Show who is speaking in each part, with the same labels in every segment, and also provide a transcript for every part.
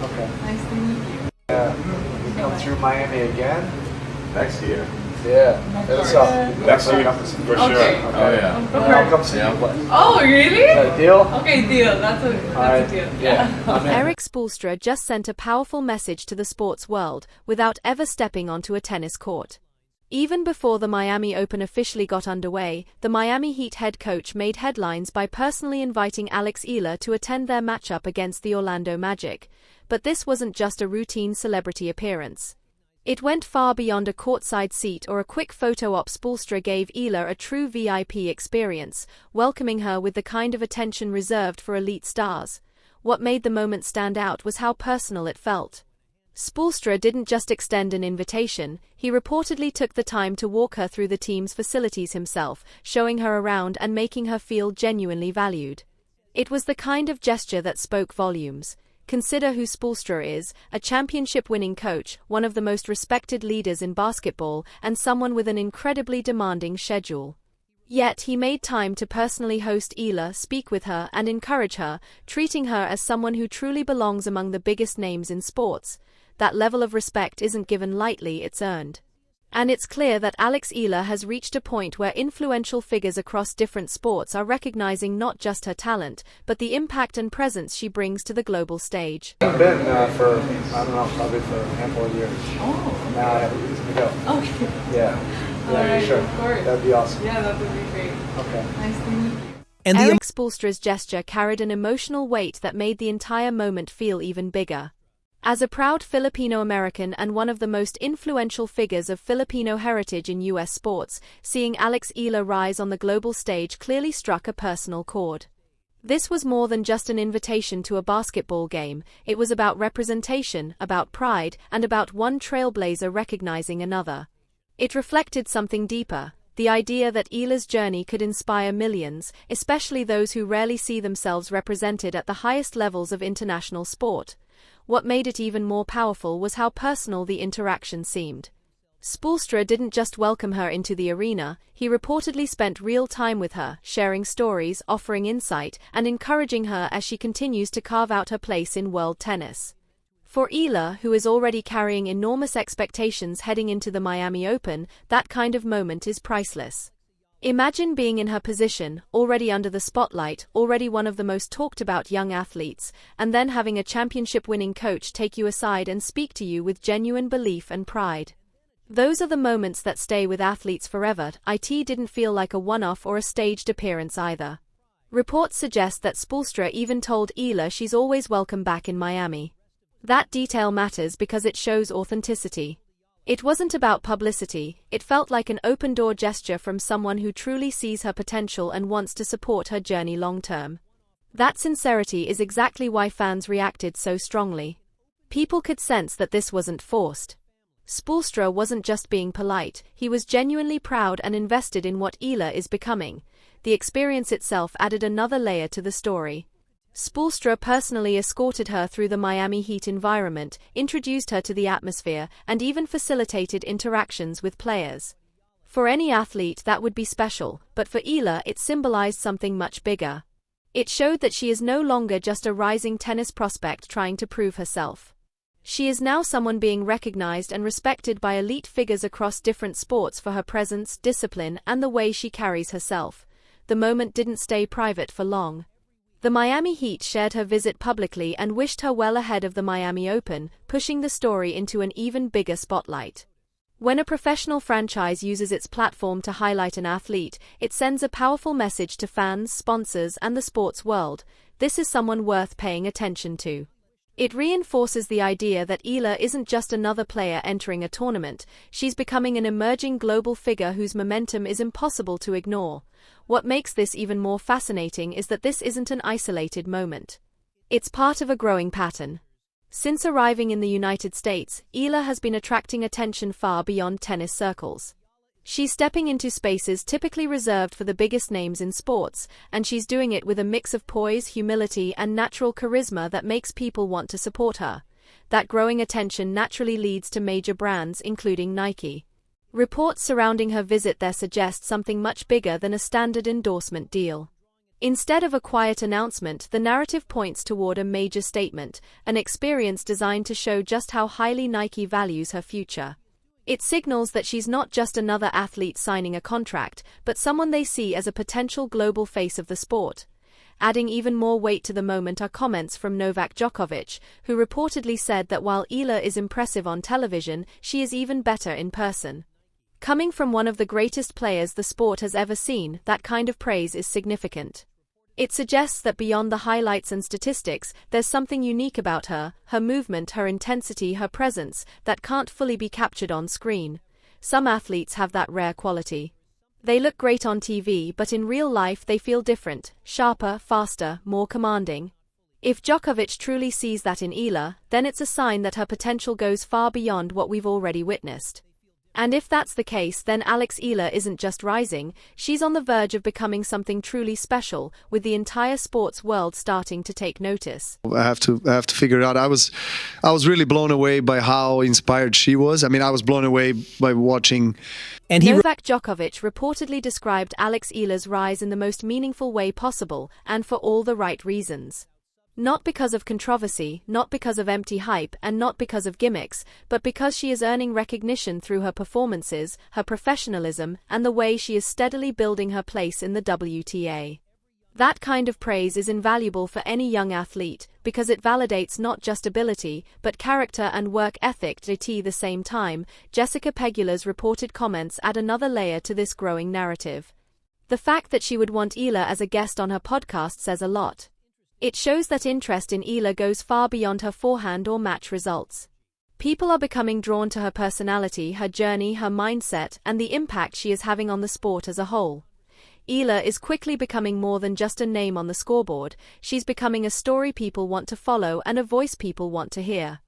Speaker 1: Okay.
Speaker 2: Nice to meet you.
Speaker 1: You come through Miami again?
Speaker 3: Next year.
Speaker 1: Yeah. It's
Speaker 3: Next year, for sure.
Speaker 2: Okay.
Speaker 3: Oh yeah.
Speaker 1: I'll come see you play.
Speaker 2: Oh, really?
Speaker 1: Is that a deal?
Speaker 2: Okay, deal. That's a deal.
Speaker 1: Yeah.
Speaker 4: Erik Spoelstra just sent a powerful message to the sports world without ever stepping onto a tennis court. Even before the Miami Open officially got underway, the Miami Heat head coach made headlines by personally inviting Eala to attend their matchup against the Orlando Magic. But this wasn't just a routine celebrity appearance. It went far beyond a courtside seat or a quick photo op. Spoelstra gave Eala a true VIP experience, welcoming her with the kind of attention reserved for elite stars. What made the moment stand out was how personal it felt. Spoelstra didn't just extend an invitation, he reportedly took the time to walk her through the team's facilities himself, showing her around and making her feel genuinely valued. It was the kind of gesture that spoke volumes. Consider who Spoelstra is, a championship-winning coach, one of the most respected leaders in basketball, and someone with an incredibly demanding schedule. Yet he made time to personally host Eala, speak with her, and encourage her, treating her as someone who truly belongs among the biggest names in sports. That level of respect isn't given lightly, it's earned. And it's clear that Eala has reached a point where influential figures across different sports are recognizing not just her talent, but the impact and presence she brings to the global stage.
Speaker 1: I've been for, I don't know, probably for a handful of years.
Speaker 2: Oh.
Speaker 1: Now I have a reason to go.
Speaker 2: Okay.
Speaker 1: Yeah.
Speaker 2: All right,
Speaker 1: sure.
Speaker 2: of course.
Speaker 1: That'd be awesome.
Speaker 2: Yeah, that would be great.
Speaker 1: Okay.
Speaker 2: Nice to meet you.
Speaker 5: And
Speaker 4: Erik Spoelstra's gesture carried an emotional weight that made the entire moment feel even bigger. As a proud Filipino-American and one of the most influential figures of Filipino heritage in U.S. sports, seeing Eala rise on the global stage clearly struck a personal chord. This was more than just an invitation to a basketball game, it was about representation, about pride, and about one trailblazer recognizing another. It reflected something deeper, the idea that Eala's journey could inspire millions, especially those who rarely see themselves represented at the highest levels of international sport. What made it even more powerful was how personal the interaction seemed. Spoelstra didn't just welcome her into the arena, he reportedly spent real time with her, sharing stories, offering insight, and encouraging her as she continues to carve out her place in world tennis. For Eala, who is already carrying enormous expectations heading into the Miami Open, that kind of moment is priceless. Imagine being in her position, already under the spotlight, already one of the most talked about young athletes, and then having a championship-winning coach take you aside and speak to you with genuine belief and pride. Those are the moments that stay with athletes forever. It didn't feel like a one-off or a staged appearance either. Reports suggest that Spoelstra even told Eala she's always welcome back in Miami. That detail matters because it shows authenticity. It wasn't about publicity, it felt like an open-door gesture from someone who truly sees her potential and wants to support her journey long-term. That sincerity is exactly why fans reacted so strongly. People could sense that this wasn't forced. Spoelstra wasn't just being polite, he was genuinely proud and invested in what Eala is becoming. The experience itself added another layer to the story. Spoelstra personally escorted her through the Miami Heat environment, introduced her to the atmosphere, and even facilitated interactions with players. For any athlete that would be special, but for Eala it symbolized something much bigger. It showed that she is no longer just a rising tennis prospect trying to prove herself. She is now someone being recognized and respected by elite figures across different sports for her presence, discipline, and the way she carries herself. The moment didn't stay private for long. The Miami Heat shared her visit publicly and wished her well ahead of the Miami Open, pushing the story into an even bigger spotlight. When a professional franchise uses its platform to highlight an athlete, it sends a powerful message to fans, sponsors, and the sports world. This is someone worth paying attention to. It reinforces the idea that Eala isn't just another player entering a tournament, she's becoming an emerging global figure whose momentum is impossible to ignore. What makes this even more fascinating is that this isn't an isolated moment. It's part of a growing pattern. Since arriving in the United States, Eala has been attracting attention far beyond tennis circles. She's stepping into spaces typically reserved for the biggest names in sports, and she's doing it with a mix of poise, humility, and natural charisma that makes people want to support her. That growing attention naturally leads to major brands, including Nike. Reports surrounding her visit there suggest something much bigger than a standard endorsement deal. Instead of a quiet announcement, the narrative points toward a major statement, an experience designed to show just how highly Nike values her future. It signals that she's not just another athlete signing a contract, but someone they see as a potential global face of the sport. Adding even more weight to the moment are comments from Novak Djokovic, who reportedly said that while Eala is impressive on television, she is even better in person. Coming from one of the greatest players the sport has ever seen, that kind of praise is significant. It suggests that beyond the highlights and statistics, there's something unique about her movement, her intensity, her presence, that can't fully be captured on screen. Some athletes have that rare quality. They look great on TV, but in real life they feel different, sharper, faster, more commanding. If Djokovic truly sees that in Eala, then it's a sign that her potential goes far beyond what we've already witnessed. And if that's the case, then Eala isn't just rising, she's on the verge of becoming something truly special, with the entire sports world starting to take notice.
Speaker 5: I have to figure it out. I was really blown away by how inspired she was. I mean, I was blown away by watching.
Speaker 4: And Novak Djokovic reportedly described Eala's rise in the most meaningful way possible, and for all the right reasons. Not because of controversy, not because of empty hype, and not because of gimmicks, but because she is earning recognition through her performances, her professionalism, and the way she is steadily building her place in the WTA. That kind of praise is invaluable for any young athlete, because it validates not just ability, but character and work ethic. At the same time, Jessica Pegula's reported comments add another layer to this growing narrative. The fact that she would want Eala as a guest on her podcast says a lot. It shows that interest in Eala goes far beyond her forehand or match results. People are becoming drawn to her personality, her journey, her mindset, and the impact she is having on the sport as a whole. Eala is quickly becoming more than just a name on the scoreboard. She's becoming a story people want to follow and a voice people want to hear.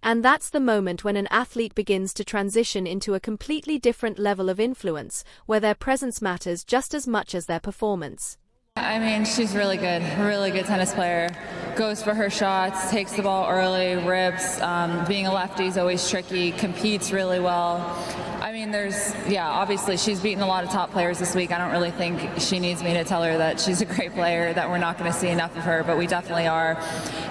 Speaker 4: And that's the moment when an athlete begins to transition into a completely different level of influence, where their presence matters just as much as their performance.
Speaker 2: I mean, she's really good tennis player. Goes for her shots, takes the ball early, rips. Being a lefty is always tricky, competes really well. I mean, obviously she's beaten a lot of top players this week. I don't really think she needs me to tell her that she's a great player, that we're not going to see enough of her, but we definitely are.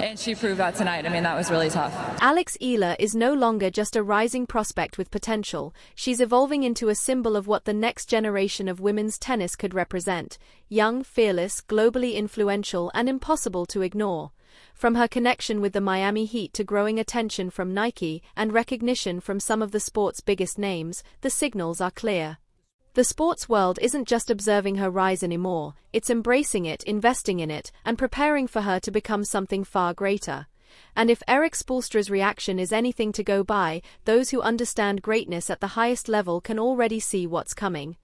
Speaker 2: And she proved that tonight. I mean, that was really tough.
Speaker 4: Eala is no longer just a rising prospect with potential. She's evolving into a symbol of what the next generation of women's tennis could represent. Young, fearless, globally influential, and impossible to ignore. From her connection with the Miami Heat to growing attention from Nike and recognition from some of the sport's biggest names, the signals are clear. The sports world isn't just observing her rise anymore, it's embracing it, investing in it, and preparing for her to become something far greater. And if Erik Spoelstra's reaction is anything to go by, those who understand greatness at the highest level can already see what's coming.